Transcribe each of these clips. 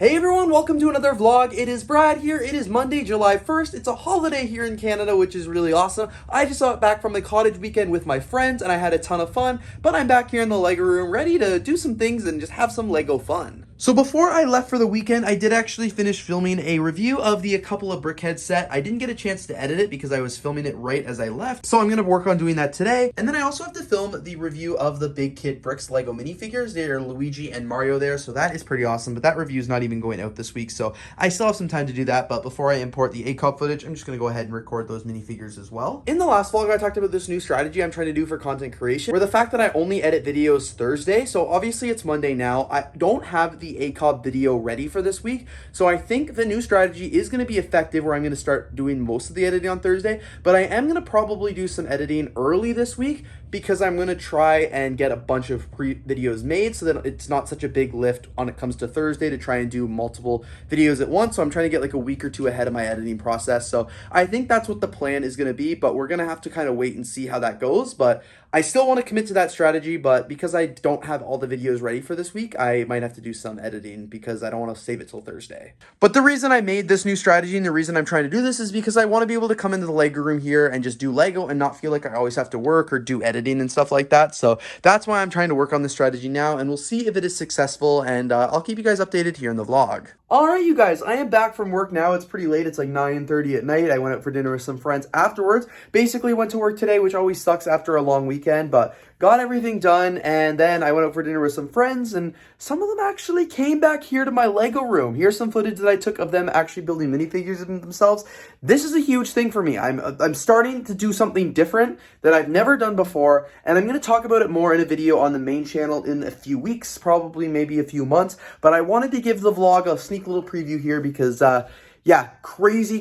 Hey everyone, welcome to another vlog. It is Brad here. It is Monday, July 1st. It's a holiday here in Canada, which is really awesome. I just got back from the cottage weekend with my friends and I had a ton of fun, but I'm back here in the Lego room ready to do some things and just have some Lego fun. So before I left for the weekend, I did actually finish filming a review of the A Couple of Brickheads set. I didn't get a chance to edit it because I was filming it right as I left, so I'm going to work on doing that today. And then I also have to film the review of the Big Kid Bricks Lego minifigures. They are Luigi and Mario there, so that is pretty awesome, but that review is not even going out this week, so I still have some time to do that. But before I import the ACOP footage, I'm just going to go ahead and record those minifigures as well. In the last vlog, I talked about this new strategy I'm trying to do for content creation, where the fact that I only edit videos Thursday, so obviously it's Monday now. I don't have the ACOP video ready for this week, so I think the new strategy is going to be effective, where I'm going to start doing most of the editing on Thursday, but I am going to probably do some editing early this week because I'm going to try and get a bunch of videos made so that it's not such a big lift when it comes to Thursday to try and do multiple videos at once. So I'm trying to get like a week or two ahead of my editing process. So I think that's what the plan is going to be, but we're going to have to kind of wait and see how that goes. But I still want to commit to that strategy, but because I don't have all the videos ready for this week, I might have to do some editing because I don't want to save it till Thursday. But the reason I made this new strategy and the reason I'm trying to do this is because I want to be able to come into the Lego room here and just do Lego and not feel like I always have to work or do editing and stuff like that. So that's why I'm trying to work on this strategy now, and we'll see if it is successful, and I'll keep you guys updated here in the vlog. All right, you guys, I am back from work now. It's pretty late. It's like 9:30 at night. I went out for dinner with some friends afterwards. Basically went to work today, which always sucks after a long weekend, but got everything done, and then I went out for dinner with some friends, and some of them actually came back here to my Lego room. Here's some footage that I took of them actually building minifigures of themselves. This is a huge thing for me. I'm starting to do something different that I've never done before, and I'm going to talk about it more in a video on the main channel in a few weeks, probably maybe a few months, but I wanted to give the vlog a sneak little preview here because, yeah, crazy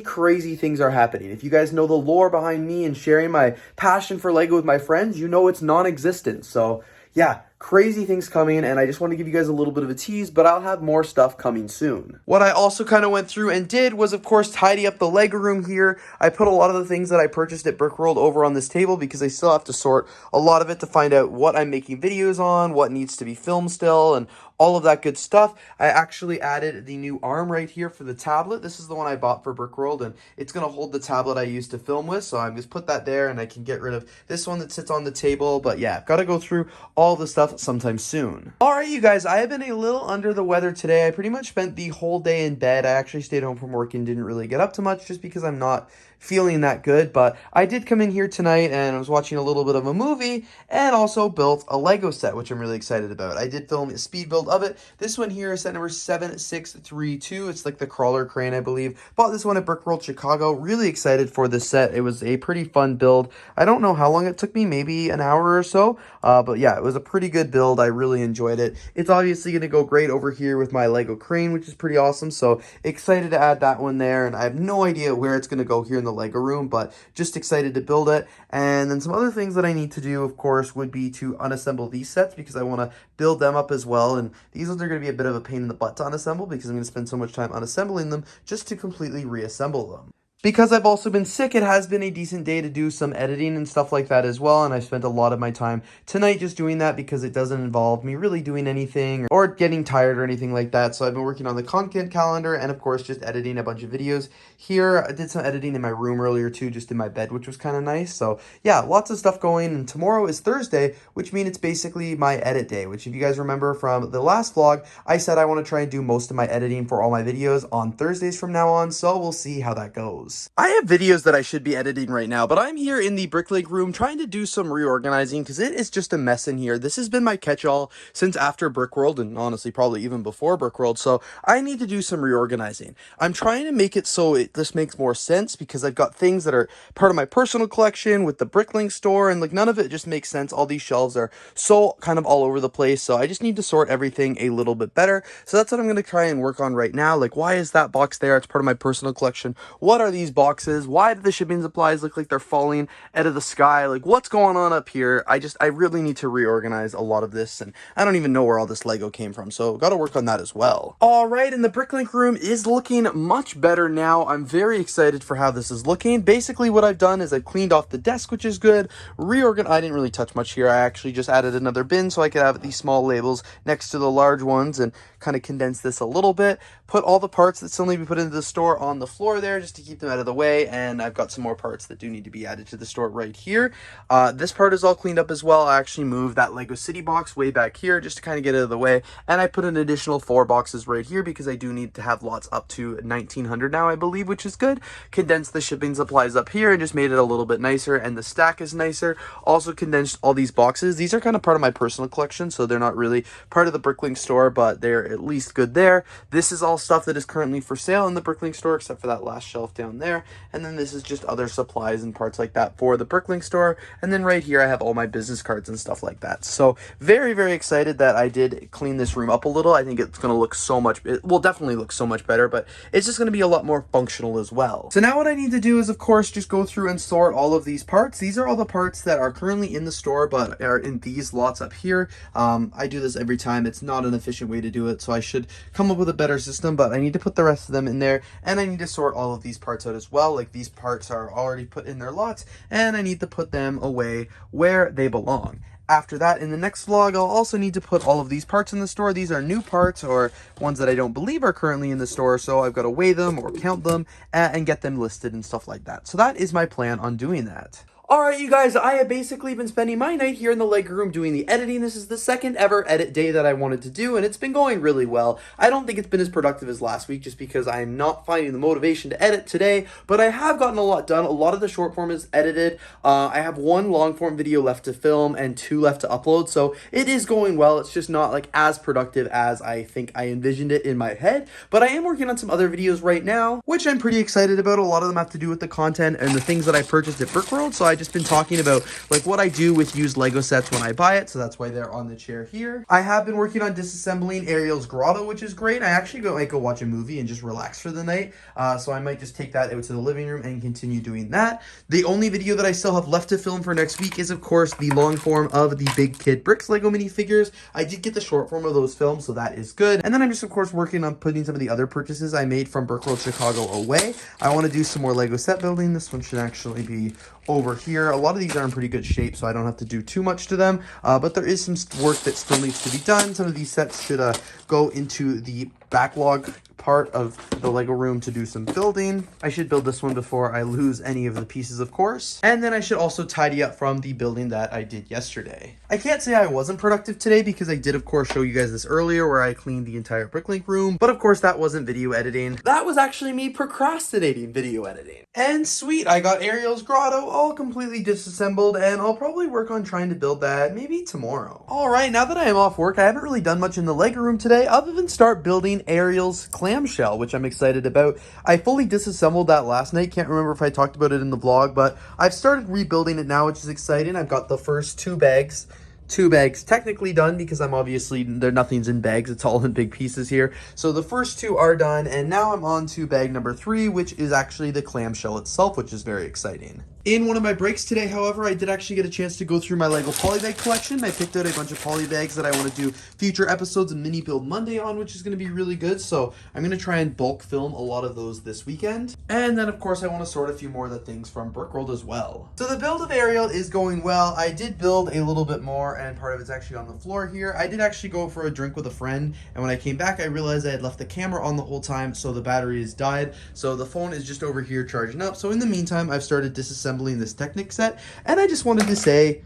things are happening. If you guys know the lore behind me and sharing my passion for Lego with my friends, you know it's non-existent. So, yeah, crazy things coming, and I just want to give you guys a little bit of a tease, but I'll have more stuff coming soon. What I also kind of went through and did was, of course, tidy up the Lego room here. I put a lot of the things that I purchased at BrickWorld over on this table because I still have to sort a lot of it to find out what I'm making videos on, what needs to be filmed still, and all of that good stuff. I actually added the new arm right here for the tablet. This is the one I bought for BrickWorld, and it's going to hold the tablet I used to film with, so I'm just put that there, and I can get rid of this one that sits on the table. But yeah, I've got to go through all the stuff sometime soon. All right, you guys, I have been a little under the weather today. I pretty much spent the whole day in bed. I actually stayed home from work and didn't really get up too much just because I'm not feeling that good, but I did come in here tonight and I was watching a little bit of a movie and also built a Lego set, which I'm really excited about. I did film a speed build of it. This one here is set number 7632. It's like the crawler crane, I believe. Bought this one at BrickWorld Chicago. Really excited for this set. It was a pretty fun build. I don't know how long it took me, maybe an hour or so, but yeah, it was a pretty good build. I really enjoyed it. It's obviously going to go great over here with my Lego crane, which is pretty awesome, so excited to add that one there, and I have no idea where it's going to go here in the Lego room, but just excited to build it. And then some other things that I need to do, of course, would be to unassemble these sets because I want to build them up as well, and these ones are going to be a bit of a pain in the butt to unassemble because I'm going to spend so much time unassembling them just to completely reassemble them. Because I've also been sick, it has been a decent day to do some editing and stuff like that as well, and I spent a lot of my time tonight just doing that because it doesn't involve me really doing anything or getting tired or anything like that. So I've been working on the content calendar and, of course, just editing a bunch of videos. Here, I did some editing in my room earlier too, just in my bed, which was kind of nice. So yeah, lots of stuff going, and tomorrow is Thursday, which means it's basically my edit day, which if you guys remember from the last vlog, I said I want to try and do most of my editing for all my videos on Thursdays from now on, so we'll see how that goes. I have videos that I should be editing right now, but I'm here in the BrickLink room trying to do some reorganizing because it is just a mess in here. This has been my catch-all since after BrickWorld, and honestly probably even before BrickWorld, so I need to do some reorganizing. I'm trying to make it so this makes more sense because I've got things that are part of my personal collection with the BrickLink Store, and like none of it just makes sense. All these shelves are so kind of all over the place, so I just need to sort everything a little bit better. So that's what I'm going to try and work on right now. Like, why is that box there? It's part of my personal collection. What are these boxes? Why do the shipping supplies look like they're falling out of the sky? Like, what's going on up here? I really need to reorganize a lot of this, and I don't even know where all this Lego came from, so got to work on that as well. All right, and the BrickLink room is looking much better now. I'm very excited for how this is looking. Basically, what I've done is I've cleaned off the desk, which is good. I didn't really touch much here. I actually just added another bin so I could have these small labels next to the large ones and kind of condense this a little bit. put all the parts that still need to be put into the store on the floor there just to keep them out of the way, and I've got some more parts that do need to be added to the store right here. This part is all cleaned up as well. I actually moved that Lego City box way back here just to kind of get it out of the way, and I put an additional 4 boxes right here because I do need to have lots up to 1900 now, I believe, which is good. Condensed the shipping supplies up here and just made it a little bit nicer, and the stack is nicer. Also condensed all these boxes. These are kind of part of my personal collection, so they're not really part of the BrickLink store, but they're at least good there. This is all stuff that is currently for sale in the BrickLink store, except for that last shelf down there. And then this is just other supplies and parts like that for the BrickLink store. And then right here, I have all my business cards and stuff like that. So very, very excited that I did clean this room up a little. I think it's going to look so much, it will definitely look so much better, but it's just going to be a lot more functional as well. So now what I need to do is, of course, just go through and sort all of these parts. These are all the parts that are currently in the store, but are in these lots up here. I do this every time. It's not an efficient way to do it, so I should come up with a better system, but I need to put the rest of them in there, and I need to sort all of these parts out as well. Like, these parts are already put in their lots, and I need to put them away where they belong. After that, in the next vlog, I'll also need to put all of these parts in the store. These are new parts, or ones that I don't believe are currently in the store, so I've got to weigh them or count them and get them listed and stuff like that. So that is my plan on doing that. Alright, you guys, I have basically been spending my night here in the Lego room doing the editing. This is the second ever edit day that I wanted to do, and it's been going really well. I don't think it's been as productive as last week just because I'm not finding the motivation to edit today, but I have gotten a lot done. A lot of the short form is edited. I have 1 long form video left to film and 2 left to upload, so it is going well. It's just not like as productive as I think I envisioned it in my head, but I am working on some other videos right now, which I'm pretty excited about. A lot of them have to do with the content and the things that I purchased at BrickWorld, so I just been talking about like what I do with used Lego sets when I buy it, so that's why they're on the chair here. I have been working on disassembling Ariel's grotto, which is great. I actually might go watch a movie and just relax for the night, so I might just take that out to the living room and continue doing that. The only video that I still have left to film for next week is, of course, the long form of the Big Kid Bricks Lego minifigures. I did get the short form of those films, so that is good. And then I'm just, of course, working on putting some of the other purchases I made from BrickWorld Chicago away. I want to do some more Lego set building. This one should actually be over here. A lot of these are in pretty good shape, so I don't have to do too much to them, but there is some work that still needs to be done. Some of these sets should go into the backlog part of the Lego room to do some building. I should build this one before I lose any of the pieces, of course. And then I should also tidy up from the building that I did yesterday. I can't say I wasn't productive today because I did, of course, show you guys this earlier where I cleaned the entire BrickLink room, but of course that wasn't video editing. That was actually me procrastinating video editing. And sweet, I got Ariel's grotto all completely disassembled, and I'll probably work on trying to build that maybe tomorrow. Alright, now that I am off work, I haven't really done much in the Lego room today other than start building Ariel's clamshell, which I'm excited about. I fully disassembled that last night. Can't remember if I talked about it in the vlog, but I've started rebuilding it now, which is exciting. I've got the first 2 bags technically done because nothing's in bags, it's all in big pieces here. So the first 2 are done, and now I'm on to bag number 3, which is actually the clamshell itself, which is very exciting. In one of my breaks today, however, I did actually get a chance to go through my Lego polybag collection. I picked out a bunch of polybags that I want to do future episodes of Mini Build Monday on, which is going to be really good. So I'm going to try and bulk film a lot of those this weekend. And then, of course, I want to sort a few more of the things from BrickWorld as well. So the build of Ariel is going well. I did build a little bit more, and part of it's actually on the floor here. I did actually go for a drink with a friend, and when I came back, I realized I had left the camera on the whole time, so the battery has died. So the phone is just over here charging up. So in the meantime, I've started disassembling this Technic set, and I just wanted to say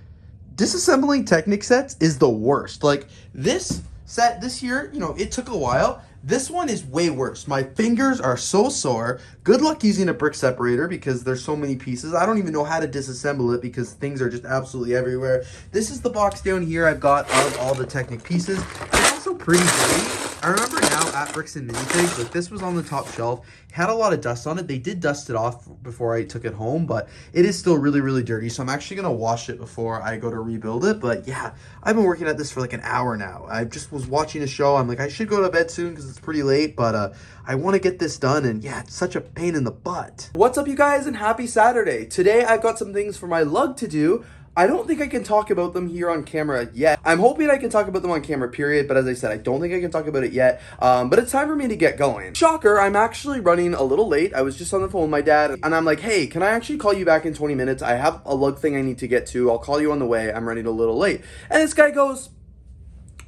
disassembling Technic sets is the worst. Like, this set this year, you know, it took a while. This one is way worse. My fingers are so sore. Good luck using a brick separator because there's so many pieces. I don't even know how to disassemble it because things are just absolutely everywhere. This is the box down here I've got of all the Technic pieces. It's also pretty dirty. I remember now at Bricks and Minifigs, like, this was on the top shelf. It had a lot of dust on it. They did dust it off before I took it home, but it is still really, really dirty. So I'm actually going to wash it before I go to rebuild it. But yeah, I've been working at this for like an hour now. I just was watching a show. I'm like, I should go to bed soon because it's pretty late, but I want to get this done, and yeah, it's such a pain in the butt. What's up, you guys, and happy Saturday. Today I've got some things for my lug to do. I don't think I can talk about them here on camera yet. I'm hoping I can talk about them on camera, period, but as I said, I don't think I can talk about it yet, but it's time for me to get going. Shocker, I'm actually running a little late. I was just on the phone with my dad, and I'm like, hey, can I actually call you back in 20 minutes? I have a lug thing I need to get to. I'll call you on the way. I'm running a little late. And this guy goes,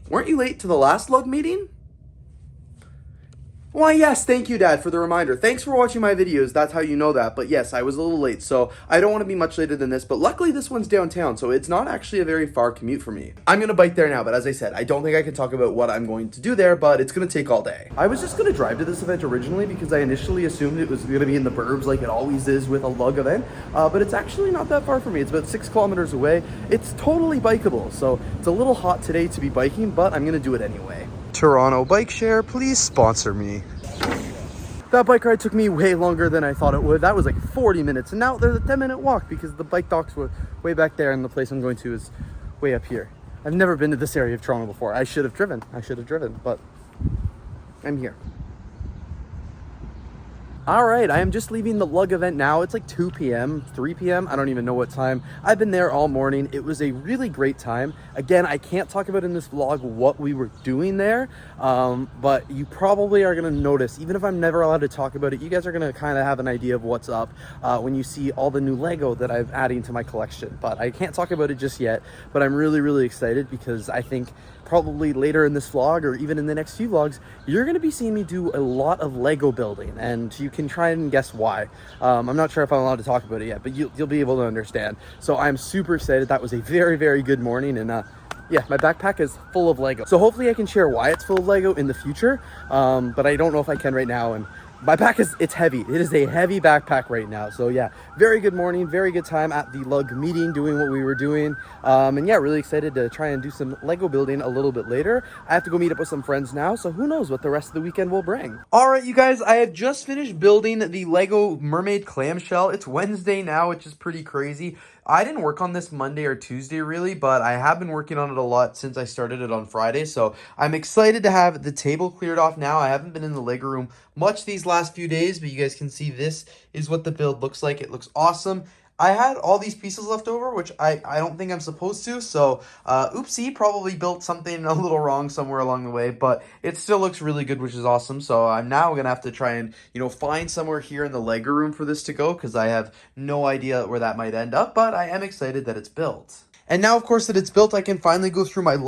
weren't you late to the last lug meeting? Why, yes, thank you, Dad, for the reminder. Thanks for watching my videos, that's how you know that. But yes, I was a little late, so I don't want to be much later than this. But luckily, this one's downtown, so it's not actually a very far commute for me. I'm going to bike there now, but as I said, I don't think I can talk about what I'm going to do there, but it's going to take all day. I was just going to drive to this event originally because I initially assumed it was going to be in the burbs like it always is with a lug event, but it's actually not that far from me. It's about 6 kilometers away. It's totally bikeable, so it's a little hot today to be biking, but I'm going to do it anyway. Toronto Bike Share, please sponsor me. That bike ride took me way longer than I thought it would. That was like 40 minutes, and now there's a 10-minute walk because the bike docks were way back there and the place I'm going to is way up here. I've never been to this area of Toronto before. I should have driven, but I'm here. All right, I am just leaving the lug event now. It's like 2 p.m., 3 p.m. I don't even know what time. I've been there all morning. It was a really great time. Again, I can't talk about in this vlog what we were doing there, but you probably are gonna notice, even if I'm never allowed to talk about it, you guys are gonna kind of have an idea of what's up when you see all the new Lego that I'm adding to my collection. But I can't talk about it just yet, but I'm really, really excited because I think probably later in this vlog or even in the next few vlogs, you're going to be seeing me do a lot of Lego building, and you can try and guess why. I'm not sure if I'm allowed to talk about it yet, but you'll be able to understand. So I'm super excited. That was a very, very good morning, and yeah, my backpack is full of Lego. So hopefully I can share why it's full of Lego in the future, but I don't know if I can right now. And my back it's heavy. It is a heavy backpack right now. So yeah, very good morning, very good time at the lug meeting doing what we were doing. And yeah, really excited to try and do some Lego building a little bit later. I have to go meet up with some friends now, so who knows what the rest of the weekend will bring. All right, you guys, I have just finished building the Lego mermaid clamshell. It's Wednesday now, which is pretty crazy. I didn't work on this Monday or Tuesday really, but I have been working on it a lot since I started it on Friday. So I'm excited to have the table cleared off now. I haven't been in the Lego room much these last few days, but you guys can see this is what the build looks like. It looks awesome. I had all these pieces left over, which I don't think I'm supposed to, so oopsie, probably built something a little wrong somewhere along the way, but it still looks really good, which is awesome. So I'm now going to have to try and, find somewhere here in the Lego room for this to go, because I have no idea where that might end up, but I am excited that it's built. And now, of course, that it's built, I can finally go through my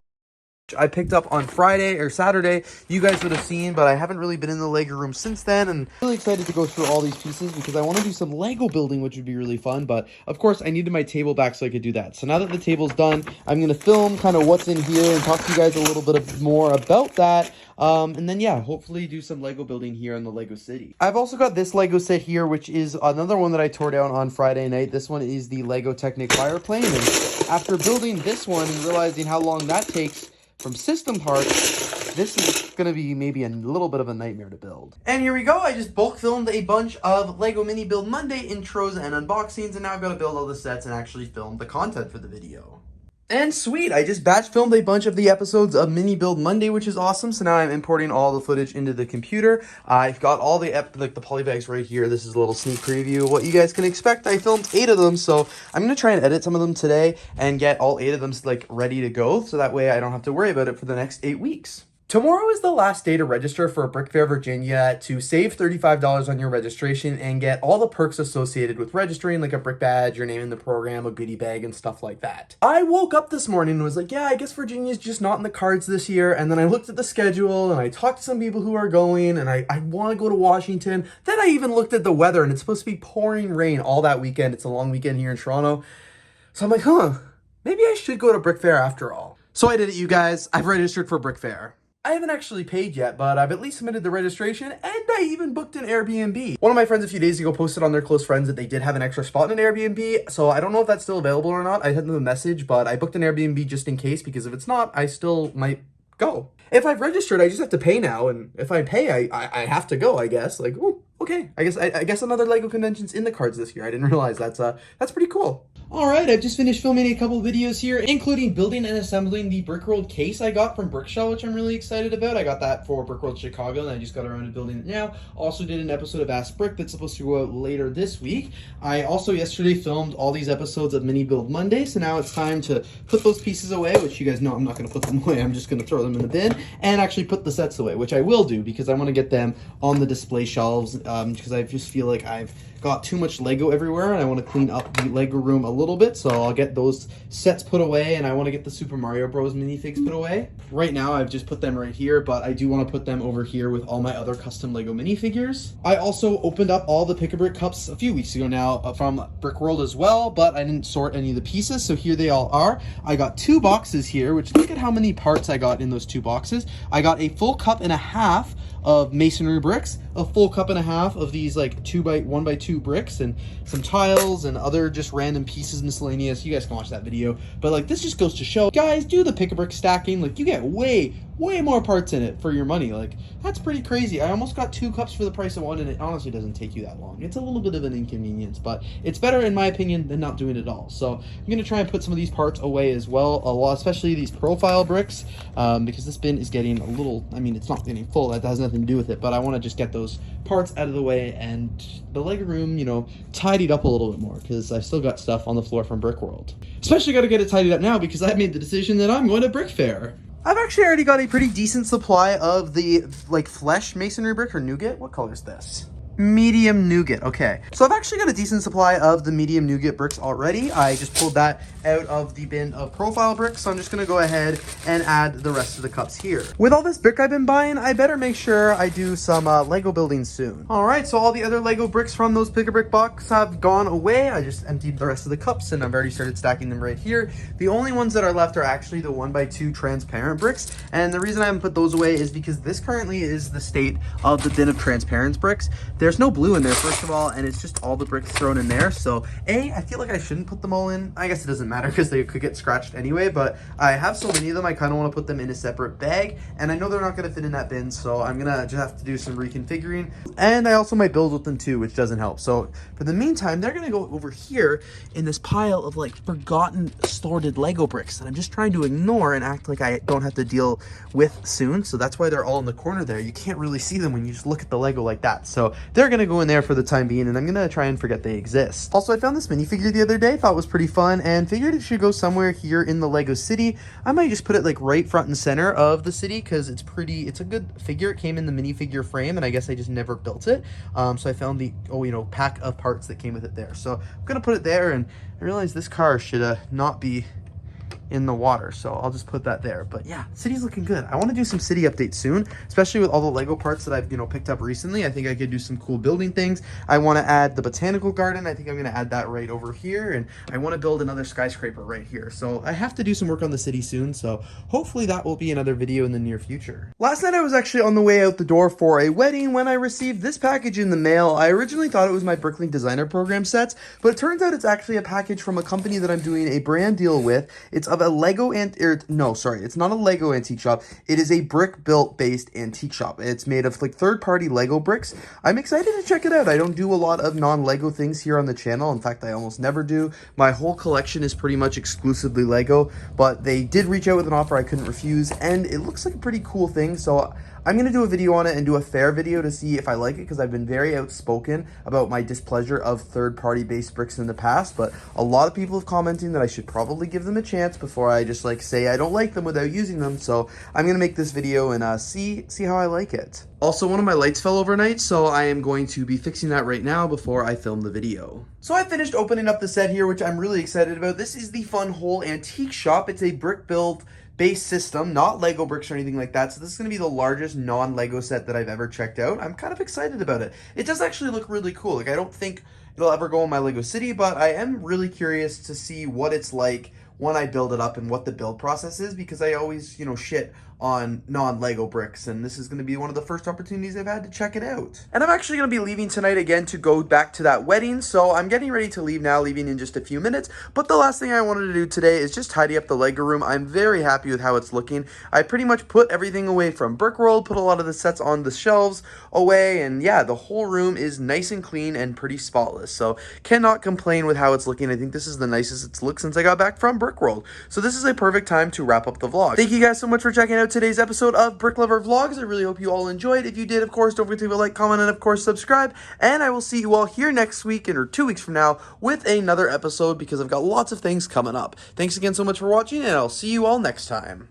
I picked up on Friday or Saturday. You guys would have seen, but I haven't really been in the Lego room since then, and I'm really excited to go through all these pieces because I want to do some Lego building, which would be really fun. But of course I needed my table back so I could do that. So now that the table's done, I'm going to film kind of what's in here and talk to you guys a little bit more about that. And then yeah, hopefully do some Lego building here in the Lego City. I've also got this Lego set here, which is another one that I tore down on Friday night. This one is the Lego Technic Fireplane, and after building this one and realizing how long that takes from system parts, this is going to be maybe a little bit of a nightmare to build. And here we go. I just bulk filmed a bunch of Lego Mini Build Monday intros and unboxings, and now I've got to build all the sets and actually film the content for the video. And sweet, I just batch filmed a bunch of the episodes of Mini Build Monday, which is awesome. So now I'm importing all the footage into the computer. I've got all the polybags right here. This is a little sneak preview of what you guys can expect. I filmed 8 of them, so I'm going to try and edit some of them today and get all 8 of them ready to go, so that way I don't have to worry about it for the next 8 weeks. Tomorrow is the last day to register for BrickFair Virginia to save $35 on your registration and get all the perks associated with registering, like a brick badge, your name in the program, a goodie bag, and stuff like that. I woke up this morning and was like, yeah, I guess Virginia's just not in the cards this year. And then I looked at the schedule and I talked to some people who are going, and I want to go to Washington. Then I even looked at the weather, and it's supposed to be pouring rain all that weekend. It's a long weekend here in Toronto. So I'm like, maybe I should go to BrickFair after all. So I did it, you guys. I've registered for BrickFair. I haven't actually paid yet, but I've at least submitted the registration, and I even booked an Airbnb. One of my friends a few days ago posted on their close friends that they did have an extra spot in an Airbnb, so I don't know if that's still available or not. I sent them a message, but I booked an Airbnb just in case, because if it's not, I still might go. If I've registered, I just have to pay now, and if I pay, I have to go, I guess. Like, ooh, okay. I guess another Lego convention's in the cards this year. I didn't realize that's pretty cool. All right, I've just finished filming a couple videos here, including building and assembling the BrickWorld case I got from Brickshell, which I'm really excited about. I got that for BrickWorld Chicago, and I just got around to building it now. Also did an episode of Ask Brick that's supposed to go out later this week. I also yesterday filmed all these episodes of Mini Build Monday, so now it's time to put those pieces away, which you guys know I'm not going to put them away. I'm just going to throw them in the bin and actually put the sets away, which I will do because I want to get them on the display shelves because I just feel like I've got too much Lego everywhere, and I want to clean up the Lego room a little bit, so I'll get those sets put away, and I want to get the Super Mario Bros. Minifigs put away. Right now, I've just put them right here, but I do want to put them over here with all my other custom Lego minifigures. I also opened up all the Pick-a-Brick cups a few weeks ago now from BrickWorld as well, but I didn't sort any of the pieces, so here they all are. I got 2 boxes here, which look at how many parts I got in those 2 boxes. I got a full cup and a half of masonry bricks, a full cup and a half of these like 1x2 bricks, and some tiles and other just random pieces, miscellaneous. You guys can watch that video, but like this just goes to show, guys, do the Pick-a-Brick stacking. Like you get way more parts in it for your money. Like that's pretty crazy. I almost got 2 cups for the price of 1, and it honestly doesn't take you that long. It's a little bit of an inconvenience, but it's better in my opinion than not doing it at all. So I'm gonna try and put some of these parts away as well, a lot, especially these profile bricks, because this bin is getting a little, I mean, it's not getting full, that has nothing to do with it, but I want to just get those parts out of the way and the Lego room, you know, tidied up a little bit more, because I still got stuff on the floor from BrickWorld. Especially got to get it tidied up now because I made the decision that I'm going to BrickFair. I've actually already got a pretty decent supply of the like flesh masonry brick, or nougat. What color is this? Medium nougat. Okay, so I've actually got a decent supply of the medium nougat bricks already. I just pulled that out of the bin of profile bricks, so I'm just gonna go ahead and add the rest of the cups here. With all this brick I've been buying, I better make sure I do some Lego building soon. All right, so all the other Lego bricks from those Pick-a-Brick box have gone away. I just emptied the rest of the cups, and I've already started stacking them right here. The only ones that are left are actually the 1x2 transparent bricks, and the reason I haven't put those away is because this currently is the state of the bin of transparent bricks. There's no blue in there, first of all, and it's just all the bricks thrown in there. So I feel like I shouldn't put them all in. I guess it doesn't matter because they could get scratched anyway, but I have so many of them, I kind of want to put them in a separate bag, and I know they're not going to fit in that bin, so I'm gonna just have to do some reconfiguring. And I also might build with them too, which doesn't help. So for the meantime, they're gonna go over here in this pile of like forgotten sorted Lego bricks that I'm just trying to ignore and act like I don't have to deal with soon. So that's why they're all in the corner there. You can't really see them when you just look at the Lego like that. So they're gonna go in there for the time being, and I'm gonna try and forget they exist. Also, I found this minifigure the other day, thought it was pretty fun, and figured it should go somewhere here in the Lego city. I might just put it like right front and center of the city because it's a good figure. It came in the minifigure frame, and I guess I just never built it. So I found the pack of parts that came with it there. So I'm gonna put it there, and I realized this car should not be in the water, so I'll just put that there. But yeah, city's looking good. I want to do some city updates soon, especially with all the Lego parts that I've picked up recently. I think I could do some cool building things. I want to add the botanical garden. I think I'm going to add that right over here, and I want to build another skyscraper right here. So I have to do some work on the city soon, so hopefully that will be another video in the near future. Last night I was actually on the way out the door for a wedding when I received this package in the mail. I originally thought it was my BrickLink designer program sets, but it turns out it's actually a package from a company that I'm doing a brand deal with. It's of a Lego it's not a Lego antique shop. It is a brick built based antique shop. It's made of like third-party Lego bricks. I'm excited to check it out. I don't do a lot of non-Lego things here on the channel. In fact, I almost never do. My whole collection is pretty much exclusively Lego, but they did reach out with an offer I couldn't refuse, and it looks like a pretty cool thing. So I'm going to do a video on it and do a fair video to see if I like it, because I've been very outspoken about my displeasure of third-party based bricks in the past, but a lot of people have commented that I should probably give them a chance before I just like say I don't like them without using them. So I'm going to make this video and see how I like it. Also, one of my lights fell overnight, so I am going to be fixing that right now before I film the video. So I finished opening up the set here, which I'm really excited about. This is the Fun Hole Antique Shop. It's a brick build base system, not Lego bricks or anything like that. So this is going to be the largest non-Lego set that I've ever checked out. I'm kind of excited about it. It does actually look really cool. Like, I don't think it'll ever go in my Lego city, but I am really curious to see what it's like when I build it up and what the build process is, because I always, shit on non-Lego bricks, and this is going to be one of the first opportunities I've had to check it out. And I'm actually going to be leaving tonight again to go back to that wedding, so I'm getting ready to leave now, leaving in just a few minutes. But the last thing I wanted to do today is just tidy up the Lego room. I'm very happy with how it's looking. I pretty much put everything away from BrickWorld, put a lot of the sets on the shelves away, and yeah, the whole room is nice and clean and pretty spotless, so cannot complain with how it's looking. I think this is the nicest it's looked since I got back from BrickWorld. So this is a perfect time to wrap up the vlog. Thank you guys so much for checking out today's episode of Bricklover Vlogs. I really hope you all enjoyed. If you did, of course, don't forget to leave a like, comment, and of course subscribe. And I will see you all here next week or 2 weeks from now with another episode, because I've got lots of things coming up. Thanks again so much for watching, and I'll see you all next time.